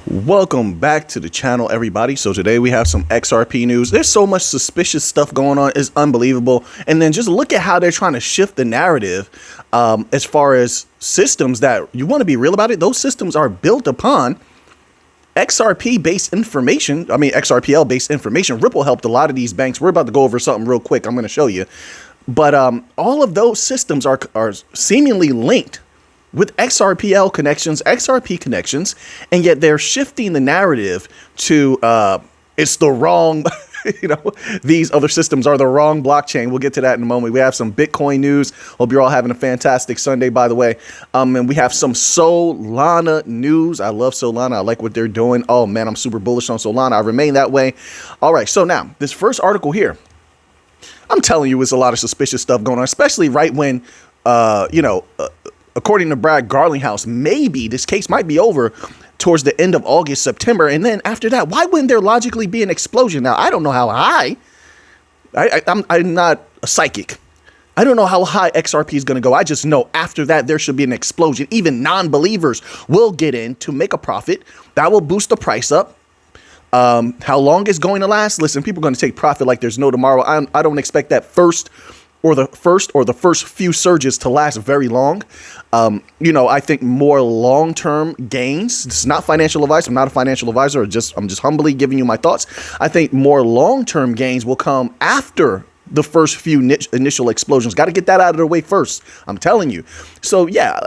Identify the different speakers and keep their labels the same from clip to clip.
Speaker 1: Welcome back to the channel, everybody. So today we have some XRP news. There's so much suspicious stuff going on. It's unbelievable. And then just look at how they're trying to shift the narrative as far as systems that you want to be real about it. Those systems are built upon XRP based information. I mean, XRPL based information. Ripple helped a lot of these banks. We're about to go over something real quick. I'm going to show you. But all of those systems are seemingly linked with XRPL connections, XRP connections, and yet they're shifting the narrative to it's the wrong, these other systems are the wrong blockchain. We'll get to that in a moment. We have some Bitcoin news. Hope you're all having a fantastic Sunday, by the way. And we have some Solana news. I love Solana. I like what they're doing. Oh, man, I'm super bullish on Solana. I remain that way. All right, so now, this first article here, I'm telling you, it's a lot of suspicious stuff going on, especially right when, according to Brad Garlinghouse, maybe this case might be over towards the end of August, September. And then after that, why wouldn't there logically be an explosion? Now, I don't know how high. I'm not a psychic. I don't know how high XRP is going to go. I just know after that, there should be an explosion. Even non-believers will get in to make a profit. That will boost the price up. How long it's going to last? Listen, people are going to take profit like there's no tomorrow. I don't expect that first few surges to last very long. I think more long-term gains. This is not financial advice. I'm not a financial advisor. I'm just humbly giving you my thoughts. I think more long-term gains will come after the first few initial explosions. Got to get that out of the way first. I'm telling you. So yeah,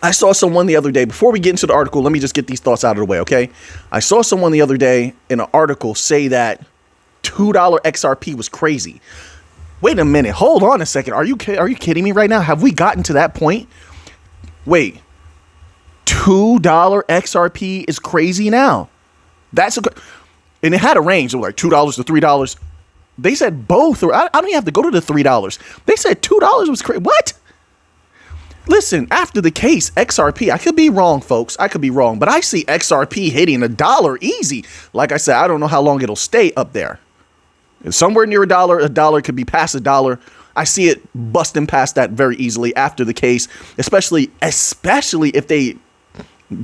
Speaker 1: I saw someone the other day, before we get into the article, let me just get these thoughts out of the way. Okay. I saw someone the other day in an article say that $2 XRP was crazy. Wait a minute. Hold on a second. Are you kidding me right now? Have we gotten to that point? Wait, $2 XRP is crazy now. And it had a range of like $2 to $3. They said both, or I don't even have to go to the $3. They said $2 was crazy. What? Listen, after the case, XRP, I could be wrong, folks. I could be wrong, but I see XRP hitting $1 easy. Like I said, I don't know how long it'll stay up there. Somewhere near $1, $1 could be past $1. I see it busting past that very easily after the case, especially if they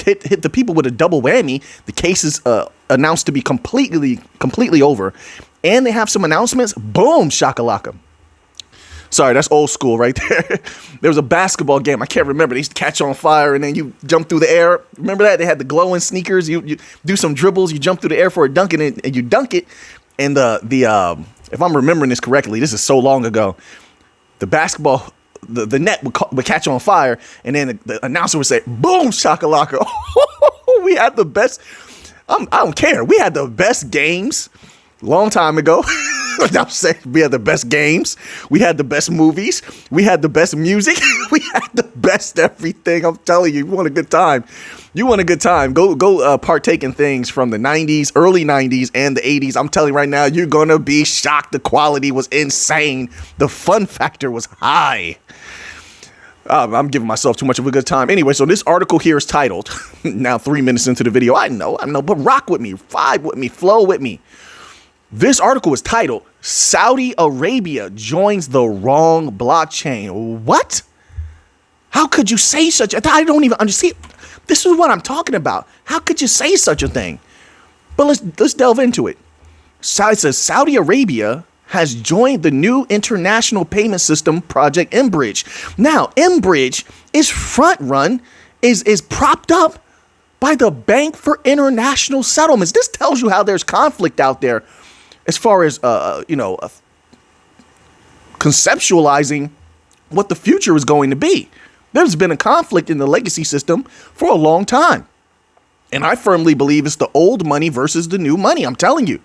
Speaker 1: hit the people with a double whammy. The case is announced to be completely over, and they have some announcements. Boom, shakalaka. Sorry, that's old school right there. There was a basketball game. I can't remember. They used to catch on fire, and then you jump through the air. Remember that? They had the glowing sneakers. You do some dribbles. You jump through the air for a dunk, and you dunk it. And if I'm remembering this correctly, this is so long ago, the basketball, the net would catch on fire, and then the announcer would say, boom, shakalaka. We had the best. I don't care. We had the best games long time ago. I'm saying we had the best games. We had the best movies. We had the best music. We had the best everything. I'm telling you, you want a good time. You want a good time. Go partake in things from the 90s, early 90s, and the 80s. I'm telling you right now, you're going to be shocked. The quality was insane. The fun factor was high. I'm giving myself too much of a good time. Anyway, so this article here is titled, now 3 minutes into the video. I know, but rock with me, vibe with me, flow with me. This article is titled, Saudi Arabia joins the wrong blockchain. What? How could you say such a thing? I don't even understand. This is what I'm talking about. How could you say such a thing? But let's delve into it. So it says Saudi Arabia has joined the new international payment system project mBridge. Now, mBridge is is propped up by the Bank for International Settlements. This tells you how there's conflict out there as far as conceptualizing what the future is going to be. There's been a conflict in the legacy system for a long time. And I firmly believe it's the old money versus the new money. I'm telling you,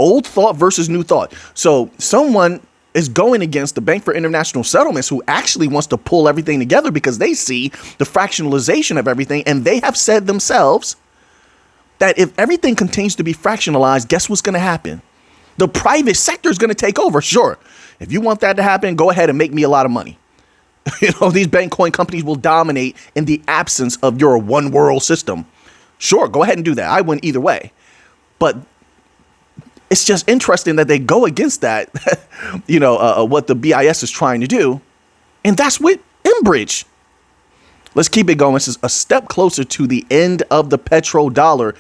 Speaker 1: old thought versus new thought. So someone is going against the Bank for International Settlements, who actually wants to pull everything together because they see the fractionalization of everything. And they have said themselves that if everything continues to be fractionalized, guess what's going to happen? The private sector is going to take over. Sure. If you want that to happen, go ahead and make me a lot of money. These bank coin companies will dominate in the absence of your one world system. Sure, go ahead and do that. I win either way. But it's just interesting that they go against that, what the BIS is trying to do. And that's with mBridge. Let's keep it going. This is a step closer to the end of the petrodollar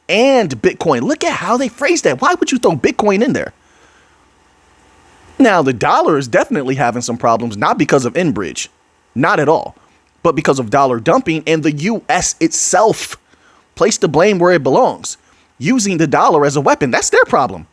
Speaker 1: and Bitcoin. Look at how they phrased that. Why would you throw Bitcoin in there? Now, the dollar is definitely having some problems, not because of Enbridge, not at all, but because of dollar dumping, and the U.S. itself placed the blame where it belongs, using the dollar as a weapon. That's their problem.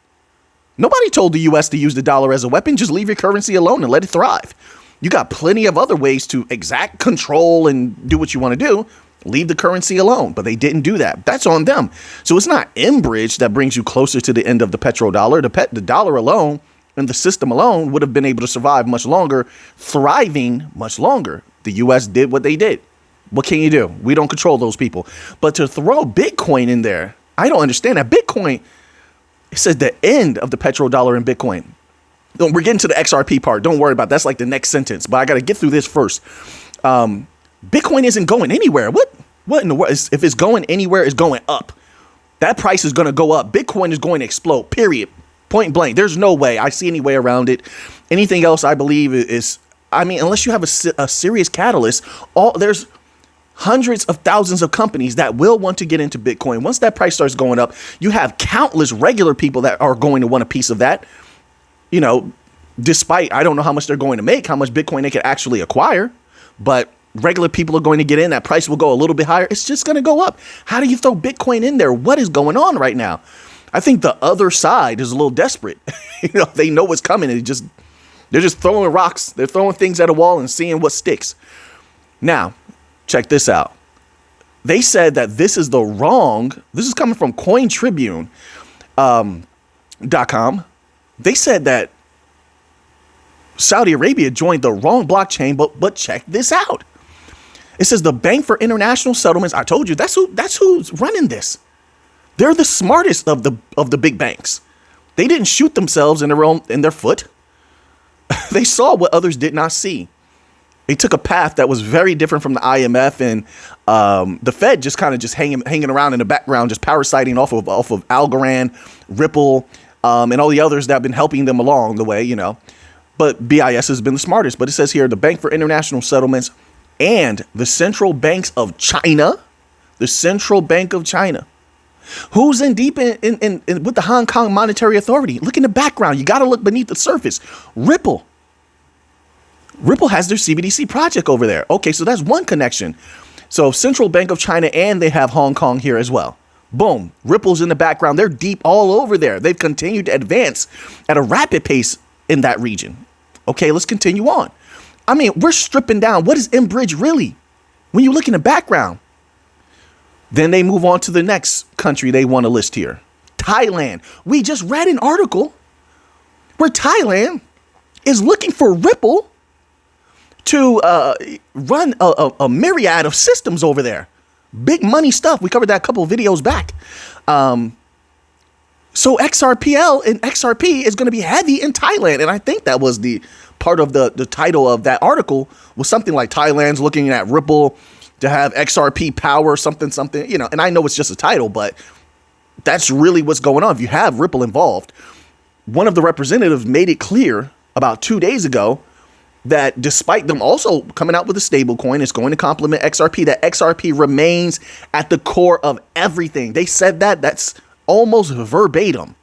Speaker 1: Nobody told the U.S. to use the dollar as a weapon. Just leave your currency alone and let it thrive. You got plenty of other ways to exact control and do what you want to do. Leave the currency alone. But they didn't do that. That's on them. So it's not Enbridge that brings you closer to the end of the petrodollar. The dollar alone and the system alone would have been able to survive much longer, thriving much longer. The U.S. did what they did. What can you do? We don't control those people. But to throw Bitcoin in there, I don't understand that. Bitcoin, it says the end of the petrodollar and Bitcoin. We're getting to the XRP part. Don't worry about it. That's like the next sentence. But I got to get through this first. Bitcoin isn't going anywhere. What in the world? If it's going anywhere, it's going up. That price is going to go up. Bitcoin is going to explode, period. Point blank. There's no way I see any way around it. Anything else I believe is, I mean, unless you have a serious catalyst, there's hundreds of thousands of companies that will want to get into Bitcoin. Once that price starts going up, you have countless regular people that are going to want a piece of that. You know, despite, I don't know how much they're going to make, how much Bitcoin they could actually acquire, but regular people are going to get in. That price will go a little bit higher. It's just going to go up. How do you throw Bitcoin in there? What is going on right now? I think the other side is a little desperate. They know what's coming. And they're just throwing rocks. They're throwing things at a wall and seeing what sticks. Now, check this out. They said that this is this is coming from CoinTribune.com. They said that Saudi Arabia joined the wrong blockchain, but check this out. It says the Bank for International Settlements. I told you that's who's running this. They're the smartest of the big banks. They didn't shoot themselves in their foot. They saw what others did not see. They took a path that was very different from the IMF and the Fed, just kind of hanging around in the background, just parasiting off of Algorand, Ripple, and all the others that have been helping them along the way, But BIS has been the smartest. But it says here, the Bank for International Settlements and the Central Banks of China, the Central Bank of China. Who's in deep in with the Hong Kong Monetary Authority? Look in the background. You got to look beneath the surface. Ripple has their CBDC project over there. Okay, so that's one connection. So Central Bank of China, and they have Hong Kong here as well. Boom. Ripple's in the background. They're deep all over there. They've continued to advance at a rapid pace in that region. Okay, let's continue on. I mean, we're stripping down. What is Enbridge really? When you look in the background, then they move on to the next country they want to list here. Thailand. We just read an article where Thailand is looking for Ripple to run a myriad of systems over there. Big money stuff. We covered that a couple of videos back. So XRPL and XRP is going to be heavy in Thailand. And I think that was the part of the title of that article was something like Thailand's looking at Ripple to have XRP power, something, and I know it's just a title, but that's really what's going on. If you have Ripple involved, one of the representatives made it clear about 2 days ago that despite them also coming out with a stable coin, it's going to complement XRP, that XRP remains at the core of everything. They said that's almost verbatim.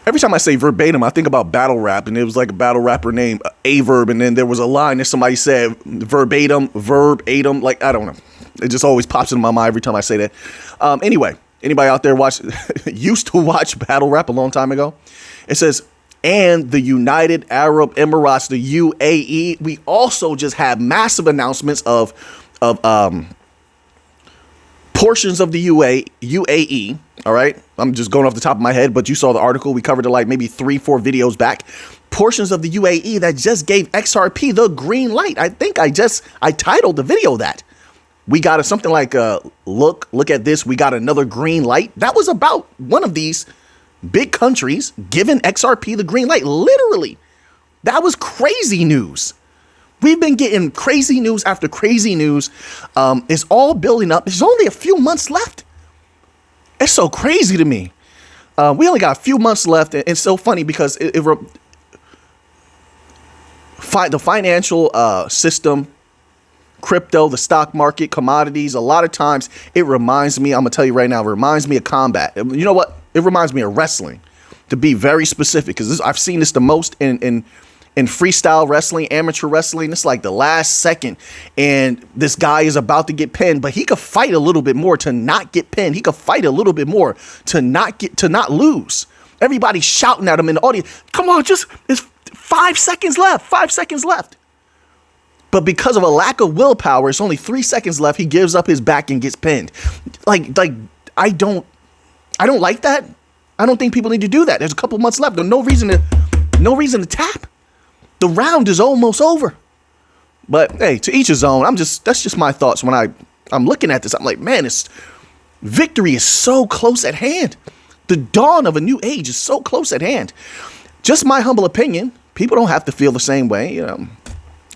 Speaker 1: Every time I say verbatim, I think about battle rap, and it was like a battle rapper named Averb, and then there was a line that somebody said verbatim, like, I don't know. It just always pops into my mind every time I say that. Anyway, anybody out there used to watch battle rap a long time ago? It says, and the United Arab Emirates, the UAE, we also just had massive announcements of portions of the UAE. All right. I'm just going off the top of my head, but you saw the article. We covered it like maybe 3-4 videos back. Portions of the UAE that just gave XRP the green light. I think I titled the video that. We got something like, look at this. We got another green light. That was about one of these big countries giving XRP the green light. Literally. That was crazy news. We've been getting crazy news after crazy news. It's all building up. There's only a few months left. It's so crazy to me. We only got a few months left. And it's so funny because the financial system crypto, the stock market, commodities, a lot of times it reminds me, I'm going to tell you right now, it reminds me of combat. You know what? It reminds me of wrestling, to be very specific, because I've seen this the most in freestyle wrestling, amateur wrestling. It's like the last second and this guy is about to get pinned, but he could fight a little bit more to not get pinned. He could fight a little bit more to not lose. Everybody's shouting at him in the audience. Come on, it's 5 seconds left. 5 seconds left. But because of a lack of willpower, it's only 3 seconds left. He gives up his back and gets pinned. Like I don't like that. I don't think people need to do that. There's a couple months left. There's no reason to tap. The round is almost over. But hey, to each his own. That's just my thoughts when I'm looking at this. I'm like, man, victory is so close at hand. The dawn of a new age is so close at hand. Just my humble opinion. People don't have to feel the same way.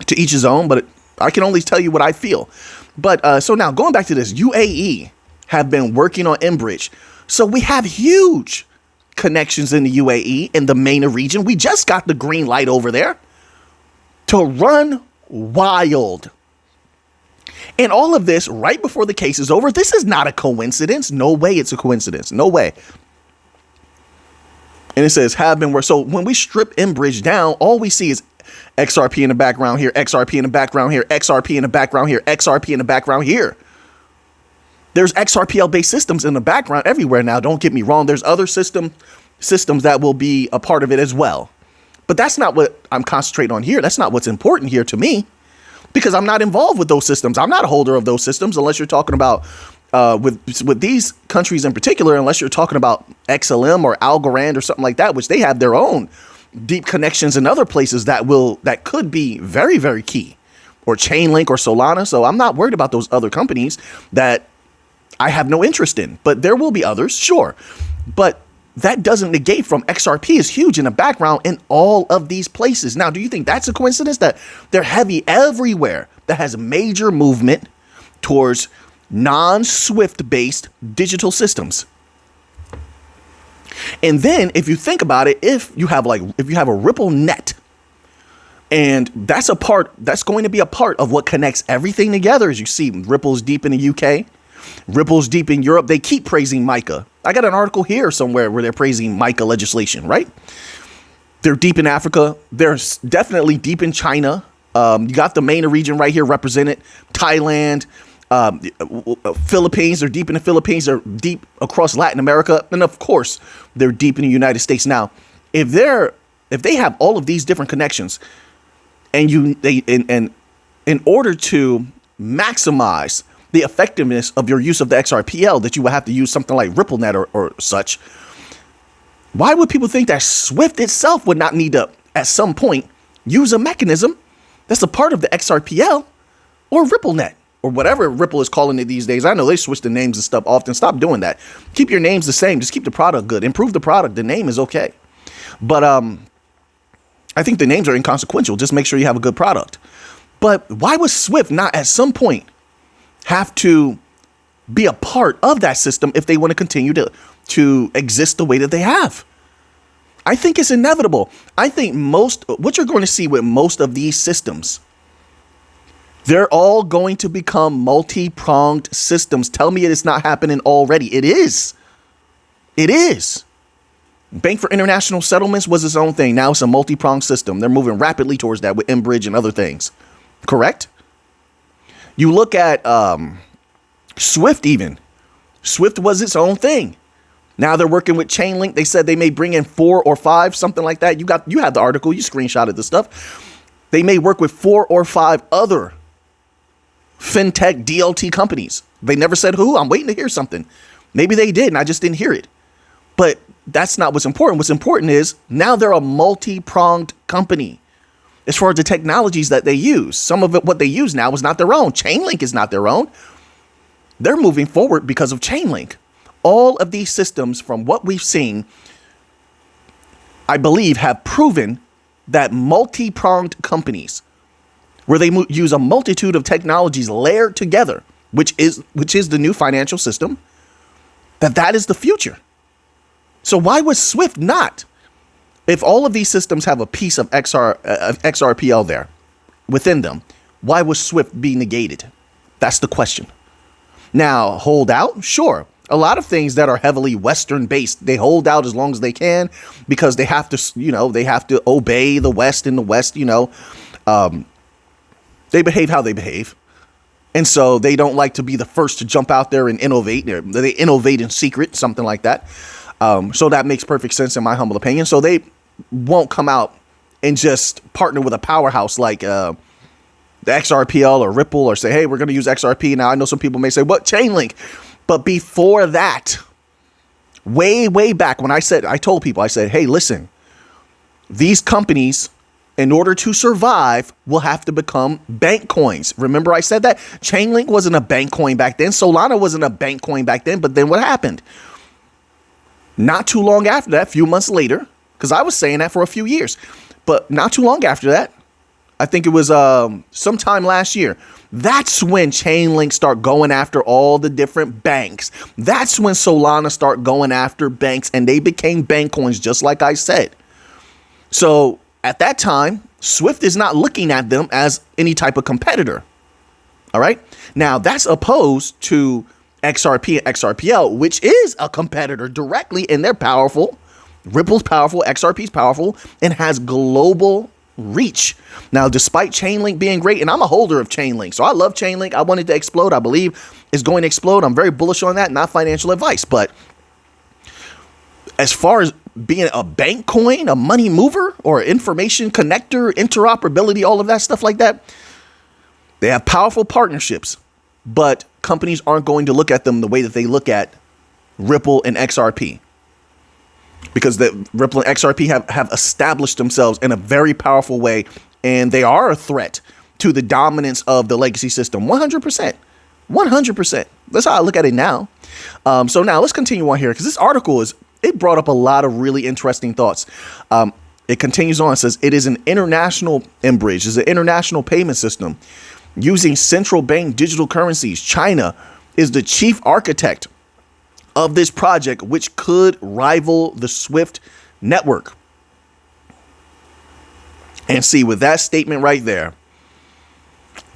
Speaker 1: To each his own, but I can only tell you what I feel. But so now going back to this, UAE have been working on Enbridge. So we have huge connections in the UAE, in the MENA region. We just got the green light over there to run wild. And all of this right before the case is over. This is not a coincidence. No way it's a coincidence. No way. And it says have been work. So when we strip Enbridge down, all we see is XRP in the background here, XRP in the background here, XRP in the background here, XRP in the background here. There's XRPL-based systems in the background everywhere now. Don't get me wrong. There's other systems that will be a part of it as well. But that's not what I'm concentrating on here. That's not what's important here to me, because I'm not involved with those systems. I'm not a holder of those systems unless you're talking about with these countries in particular, unless you're talking about XLM or Algorand or something like that, which they have their own deep connections in other places that could be very, very key, or Chainlink or Solana. So I'm not worried about those other companies that I have no interest in, but there will be others, sure. But that doesn't negate from XRP is huge in the background in all of these places. Now, do you think that's a coincidence that they're heavy everywhere that has major movement towards non-Swift based digital systems? And then if you think about it, if you have a Ripple net, and that's going to be a part of what connects everything together. As you see, Ripple's deep in the UK, Ripple's deep in Europe. They keep praising MiCA. I got an article here somewhere where they're praising MiCA legislation, right? They're deep in Africa. They're definitely deep in China. You got the MENA region right here represented. Thailand, Philippines. They're deep in the Philippines. They're deep across Latin America, and of course, they're deep in the United States. Now, if they have all of these different connections, and in order to maximize the effectiveness of your use of the XRPL, that you would have to use something like RippleNet or such. Why would people think that Swift itself would not need to, at some point, use a mechanism that's a part of the XRPL or RippleNet or whatever Ripple is calling it these days? I know they switch the names and stuff often. Stop doing that. Keep your names the same. Just keep the product good. Improve the product. The name is okay. But I think the names are inconsequential. Just make sure you have a good product. But why would Swift not at some point have to be a part of that system if they want to continue to exist the way that they have? I think it's inevitable. I think what you're going to see with most of these systems, they're all going to become multi-pronged systems. Tell me it's not happening already. It is. It is. Bank for International Settlements was its own thing. Now it's a multi-pronged system. They're moving rapidly towards that with Enbridge and other things. Correct? You look at Swift even. Swift was its own thing. Now they're working with Chainlink. They said they may bring in 4 or 5, something like that. You had the article. You screenshotted the stuff. They may work with 4 or 5 other fintech DLT companies. They never said who. I'm waiting to hear something. Maybe they did, and I just didn't hear it. But that's not what's important. What's important is now they're a multi-pronged company as far as the technologies that they use. Some of it, what they use now, is not their own. Chainlink is not their own. They're moving forward because of Chainlink. All of these systems, from what we've seen, I believe, have proven that multi-pronged companies, where they use a multitude of technologies layered together, which is the new financial system, that is the future. So why would Swift not? If all of these systems have a piece of XRPL there within them, why would Swift be negated? That's the question. Now, hold out? Sure. A lot of things that are heavily Western based, they hold out as long as they can because they have to, they have to obey the West, and the West, they behave how they behave. And so they don't like to be the first to jump out there and innovate. They innovate in secret, something like that. So that makes perfect sense in my humble opinion. So they won't come out and just partner with a powerhouse like the XRPL or Ripple, or say, hey, we're going to use XRP. Now, I know some people may say, what, Chainlink? But before that, way back when I told people, I said, hey, listen, these companies, in order to survive, will have to become bank coins. Remember I said that? Chainlink wasn't a bank coin back then. Solana wasn't a bank coin back then. But then what happened? Not too long after that, a few months later, because I was saying that for a few years, but not too long after that, I think it was sometime last year, that's when Chainlink start going after all the different banks. That's when Solana start going after banks, and they became bank coins, just like I said. So at that time, Swift is not looking at them as any type of competitor. All right. Now, that's opposed to XRP and XRPL, which is a competitor directly, and they're powerful. Ripple's powerful, XRP's powerful, and has global reach. Now, despite Chainlink being great, and I'm a holder of Chainlink, so I love Chainlink. I want it to explode. I believe it's going to explode. I'm very bullish on that. Not financial advice, but as far as being a bank coin, a money mover, or information connector, interoperability, all of that stuff like that, they have powerful partnerships, but companies aren't going to look at them the way that they look at Ripple and XRP. Because the Ripple and XRP have established themselves in a very powerful way, and they are a threat to the dominance of the legacy system. 100%. 100%. That's how I look at it now. So now let's continue on here, because this article it brought up a lot of really interesting thoughts. It continues on. It says it is an international bridge. It's an international payment system using central bank digital currencies. China is the chief architect of this project, which could rival the Swift network. And see, with that statement right there,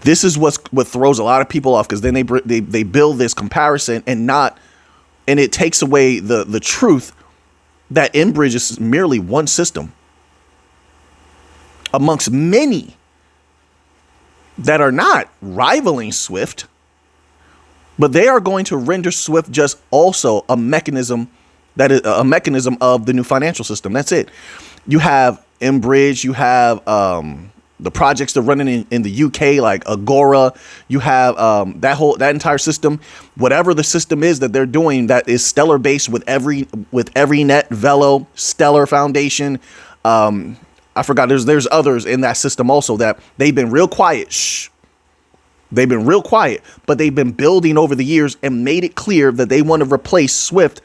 Speaker 1: this is what throws a lot of people off, because then they build this comparison and it takes away the truth that Enbridge is merely one system amongst many that are not rivaling Swift. But they are going to render Swift just also a mechanism that is a mechanism of the new financial system. That's it. You have Enbridge, you have the projects that are running in the UK, like Agora. You have that entire system, whatever the system is that they're doing, that is Stellar based with EveryNet, Velo, Stellar Foundation. I forgot there's others in that system also that they've been real quiet. They've been real quiet, but they've been building over the years and made it clear that they want to replace Swift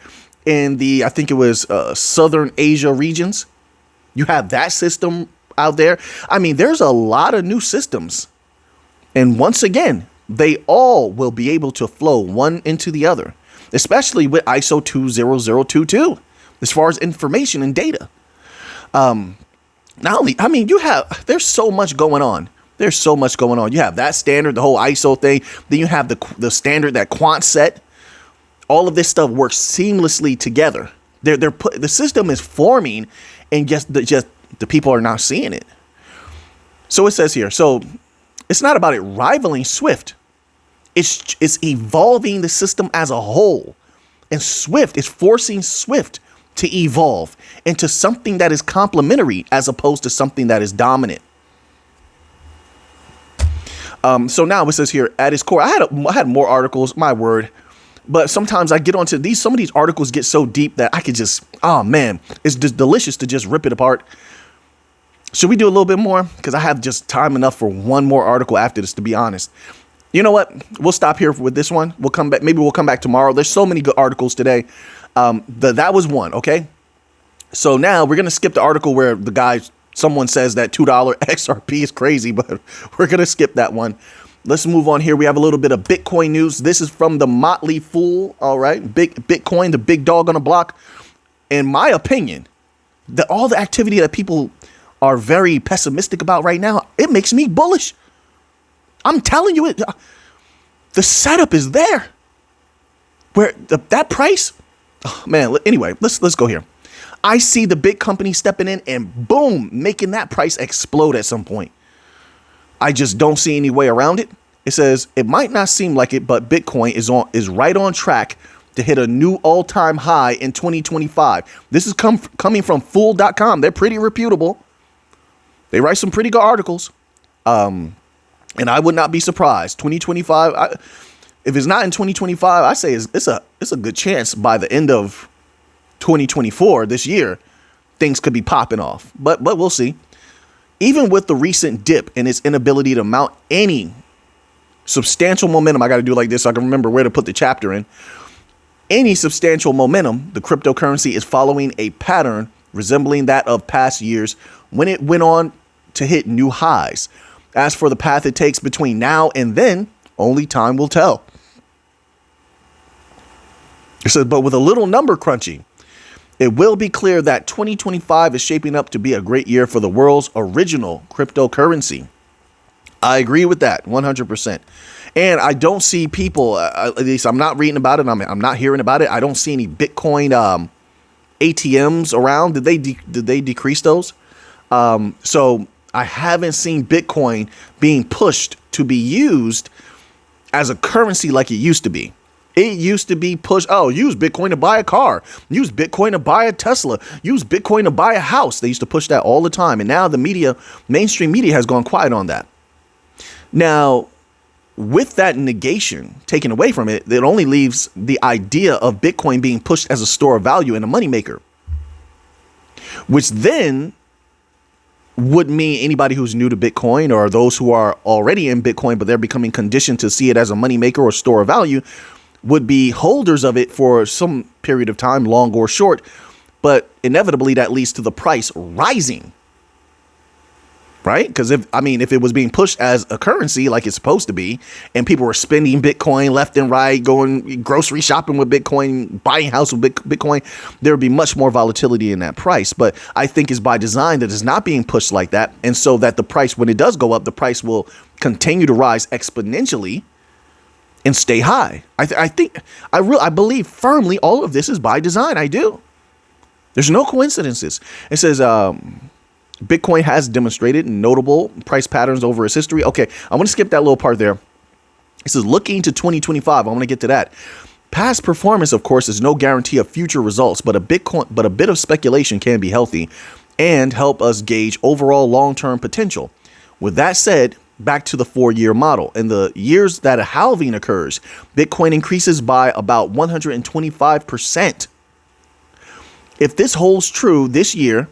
Speaker 1: in I think it was Southern Asia regions. You have that system out there. I mean, there's a lot of new systems. And once again, they all will be able to flow one into the other, especially with ISO 20022, as far as information and data. There's so much going on. There's so much going on. You have that standard, the whole ISO thing. Then you have the standard that Quant set. All of this stuff works seamlessly together. The system is forming, and just the people are not seeing it. So it says here. So it's not about it rivaling Swift. It's evolving the system as a whole, and Swift is forcing Swift to evolve into something that is complementary as opposed to something that is dominant. So now it says here, at its core, I had more articles, my word, but sometimes I get onto these. Some of these articles get so deep that I could just, oh man, it's just delicious to just rip it apart. Should we do a little bit more? Because I have just time enough for one more article after this, to be honest. You know what? We'll stop here with this one. We'll come back. Maybe we'll come back tomorrow. There's so many good articles today. That was one. Okay. So now we're going to skip the article where someone says that $2 XRP is crazy, but we're going to skip that one. Let's move on here. We have a little bit of Bitcoin news. This is from the Motley Fool. All right. Bitcoin, the big dog on the block. In my opinion, all the activity that people are very pessimistic about right now, it makes me bullish. I'm telling you, the setup is there. Where that price, oh, man. Anyway, let's go here. I see the big company stepping in and boom, making that price explode at some point. I just don't see any way around it. It says it might not seem like it, but Bitcoin is right on track to hit a new all-time high in 2025. This is coming from Fool.com. They're pretty reputable. They write some pretty good articles. And I would not be surprised. 2025, if it's not in 2025, I say it's a good chance by the end of 2024, this year, things could be popping off. But we'll see. Even with the recent dip and its inability to mount any substantial momentum, I got to do it like this so I can remember where to put the chapter in. Any substantial momentum, the cryptocurrency is following a pattern resembling that of past years when it went on to hit new highs. As for the path it takes between now and then, only time will tell. It says, but with a little number crunching, it will be clear that 2025 is shaping up to be a great year for the world's original cryptocurrency. I agree with that 100%. And I don't see people, at least I'm not reading about it. I'm not hearing about it. I don't see any Bitcoin ATMs around. Did they decrease those? So I haven't seen Bitcoin being pushed to be used as a currency like it used to be. It used to be pushed. Oh, use Bitcoin to buy a car. Use Bitcoin to buy a Tesla. Use Bitcoin to buy a house. They used to push that all the time. And now the media, mainstream media, has gone quiet on that. Now, with that negation taken away from it, it only leaves the idea of Bitcoin being pushed as a store of value and a moneymaker, which then would mean anybody who's new to Bitcoin or those who are already in Bitcoin, but they're becoming conditioned to see it as a moneymaker or store of value, would be holders of it for some period of time, long or short. But inevitably that leads to the price rising. Right? Because if it was being pushed as a currency like it's supposed to be, and people were spending Bitcoin left and right, going grocery shopping with Bitcoin, buying house with Bitcoin, there would be much more volatility in that price. But I think it's by design that it's not being pushed like that. And so that the price, when it does go up, the price will continue to rise exponentially and stay high. I believe firmly all of this is by design. I do. There's no coincidences. It says, Bitcoin has demonstrated notable price patterns over its history. Okay, I want to skip that little part there. It says, looking to 2025, I want to get to that. Past performance, of course, is no guarantee of future results, but a bit of speculation can be healthy and help us gauge overall long-term potential. With that said, back to the 4-year model. In the years that a halving occurs, Bitcoin increases by about 125%. If this holds true this year,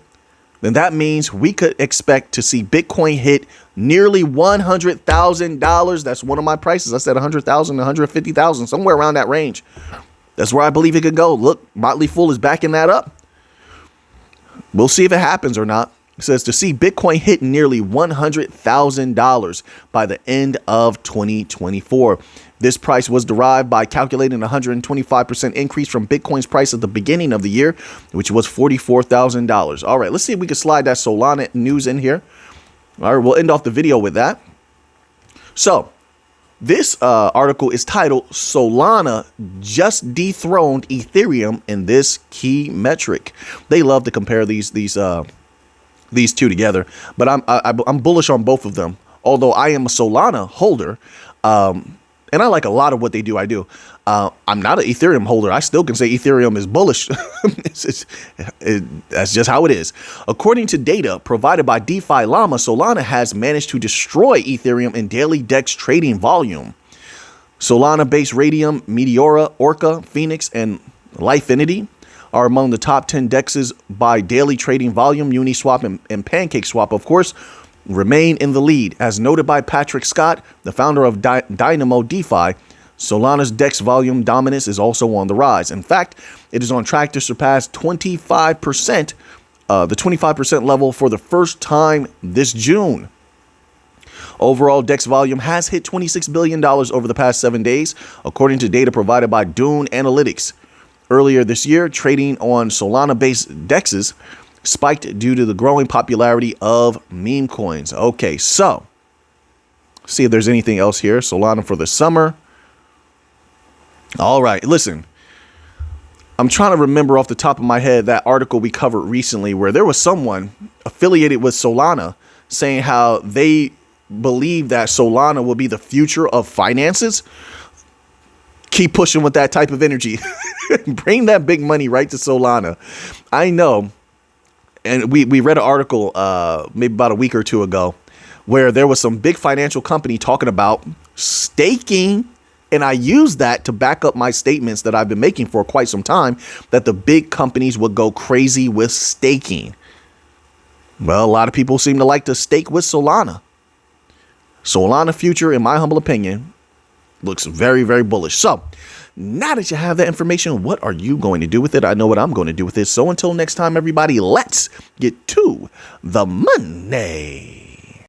Speaker 1: then that means we could expect to see Bitcoin hit nearly $100,000. That's one of my prices. I said 100,000 to 150,000, somewhere around that range. That's where I believe it could go. Look, Motley Fool is backing that up. We'll see if it happens or not. It says to see Bitcoin hit nearly $100,000 by the end of 2024. This price was derived by calculating a 125% increase from Bitcoin's price at the beginning of the year, which was $44,000. All right, let's see if we can slide that Solana news in here. All right, we'll end off the video with that. So this article is titled Solana just dethroned Ethereum in this key metric. They love to compare these two together, but I'm bullish on both of them. Although I am a Solana holder, and I like a lot of what they do. I'm not an Ethereum holder. I still can say Ethereum is bullish. That's just how it is. According to data provided by DeFi Llama, Solana has managed to destroy Ethereum in daily DEX trading volume. Solana-based Radium, Meteora, Orca, Phoenix, and Lifinity are among the top 10 DEXs by daily trading volume. Uniswap and PancakeSwap, of course, remain in the lead. As noted by Patrick Scott, the founder of Dynamo DeFi, Solana's DEX volume dominance is also on the rise. In fact, it is on track to surpass 25%, the 25% level for the first time this June. Overall, DEX volume has hit $26 billion over the past 7 days, according to data provided by Dune Analytics. Earlier this year, trading on Solana-based DEXs spiked due to the growing popularity of meme coins. Okay, so See if there's anything else here. Solana for the summer. All right, listen. I'm trying to remember off the top of my head that article we covered recently where there was someone affiliated with Solana saying how they believe that Solana will be the future of finances. Keep pushing with that type of energy. Bring that big money right to Solana. I know. And we read an article maybe about a week or two ago where there was some big financial company talking about staking. And I used that to back up my statements that I've been making for quite some time, that the big companies would go crazy with staking. Well, a lot of people seem to like to stake with Solana. Solana future, in my humble opinion, looks very, very bullish. So now that you have that information, what are you going to do with it? I know what I'm going to do with it. So until next time, everybody, let's get to the money.